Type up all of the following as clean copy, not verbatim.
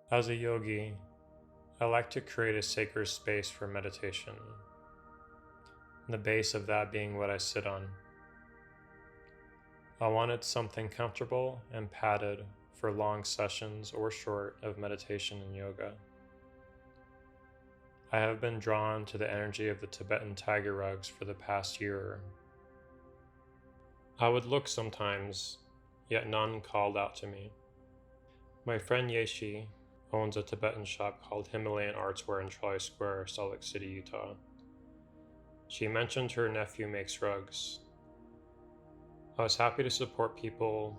As a yogi, I like to create a sacred space for meditation, the base of that being what I sit on. I wanted something comfortable and padded for long sessions or short of meditation and yoga. I have been drawn to the energy of the Tibetan Tiger Rugs for the past year. I would look sometimes, yet none called out to me. My friend Yeshi owns a Tibetan shop called Himalayan Artswear in Trolley Square, Salt Lake City, Utah. She mentioned her nephew makes rugs. I was happy to support people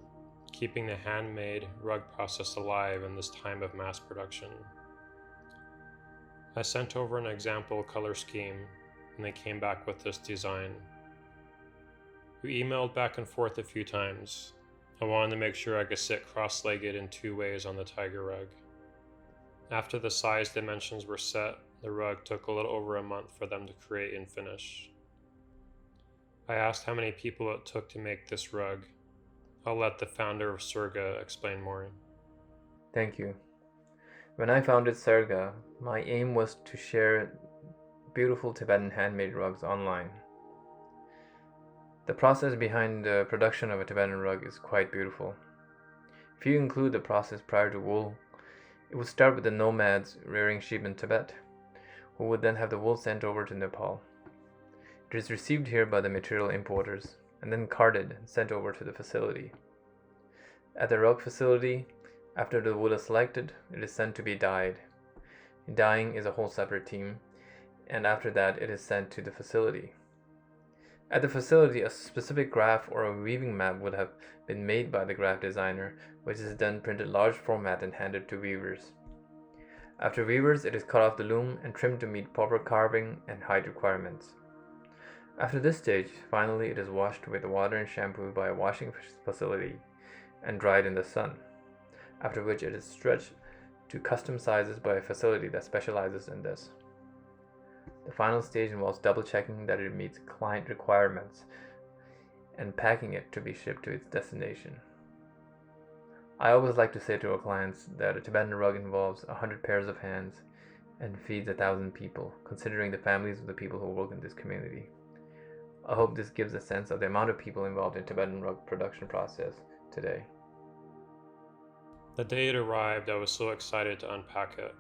keeping the handmade rug process alive in this time of mass production. I sent over an example color scheme and they came back with this design. We emailed back and forth a few times. I wanted to make sure I could sit cross-legged in 2 ways on the tiger rug. After the size dimensions were set, the rug took a little over a month for them to create and finish. I asked how many people it took to make this rug. I'll let the founder of Surga explain more. Thank you. When I founded Surga, my aim was to share beautiful Tibetan handmade rugs online. The process behind the production of a Tibetan rug is quite beautiful. If you include the process prior to wool, it would start with the nomads rearing sheep in Tibet, who would then have the wool sent over to Nepal. It is received here by the material importers and then carded and sent over to the facility. At the rug facility, after the wool is selected, it is sent to be dyed. Dyeing is a whole separate team, and after that it is sent to the facility. At the facility, a specific graph or a weaving map would have been made by the graph designer, which is then printed large format and handed to weavers. After weavers, it is cut off the loom and trimmed to meet proper carving and height requirements. After this stage, finally it is washed with water and shampoo by a washing facility and dried in the sun, after which it is stretched to custom sizes by a facility that specializes in this. The final stage involves double checking that it meets client requirements and packing it to be shipped to its destination. I always like to say to our clients that a Tibetan rug involves 100 pairs of hands and feeds 1,000 people, considering the families of the people who work in this community. I hope this gives a sense of the amount of people involved in Tibetan rug production process today. The day it arrived, I was so excited to unpack it.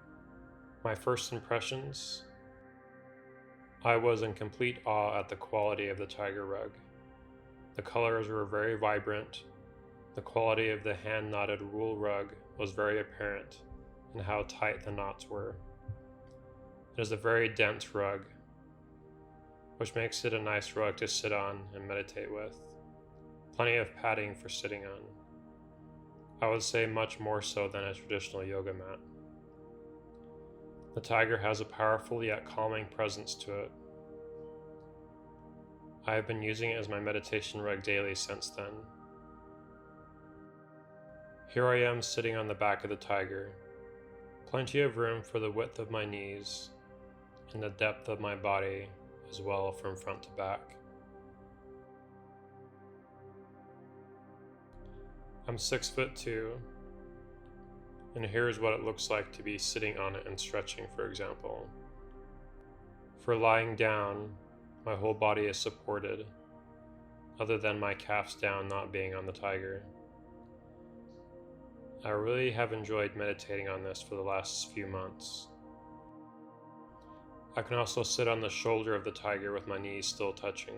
My first impressions? I was in complete awe at the quality of the tiger rug. The colors were very vibrant. The quality of the hand-knotted wool rug was very apparent in how tight the knots were. It is a very dense rug, which makes it a nice rug to sit on and meditate with. Plenty of padding for sitting on. I would say much more so than a traditional yoga mat. The tiger has a powerful yet calming presence to it. I have been using it as my meditation rug daily since then. Here I am sitting on the back of the tiger. Plenty of room for the width of my knees and the depth of my body as well from front to back. I'm 6'2", and here's what it looks like to be sitting on it and stretching, for example. For lying down, my whole body is supported, other than my calves down not being on the tiger. I really have enjoyed meditating on this for the last few months. I can also sit on the shoulder of the tiger with my knees still touching.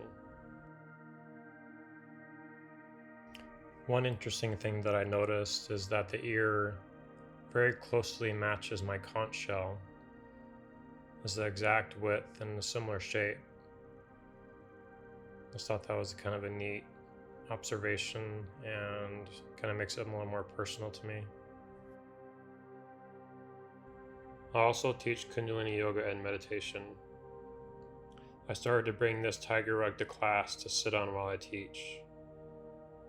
One interesting thing that I noticed is that the ear very closely matches my conch shell. It's the exact width and a similar shape. I just thought that was kind of a neat observation and kind of makes it a little more personal to me. I also teach kundaliniyoga and meditation. I started to bring this tiger rug to class to sit on while I teach.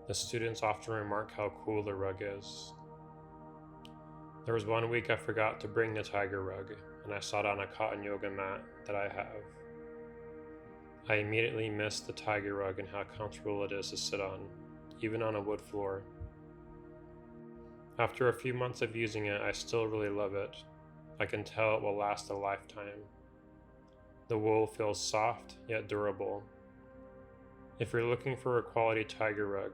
The students often remark how cool the rug is. There was one week I forgot to bring the tiger rug, and I sat on a cotton yoga mat that I have. I immediately missed the tiger rug and how comfortable it is to sit on, even on a wood floor. After a few months of using it, I still really love it. I can tell it will last a lifetime. The wool feels soft yet durable. If you're looking for a quality tiger rug,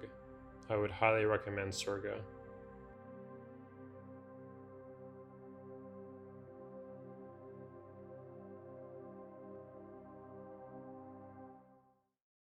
I would highly recommend Surga.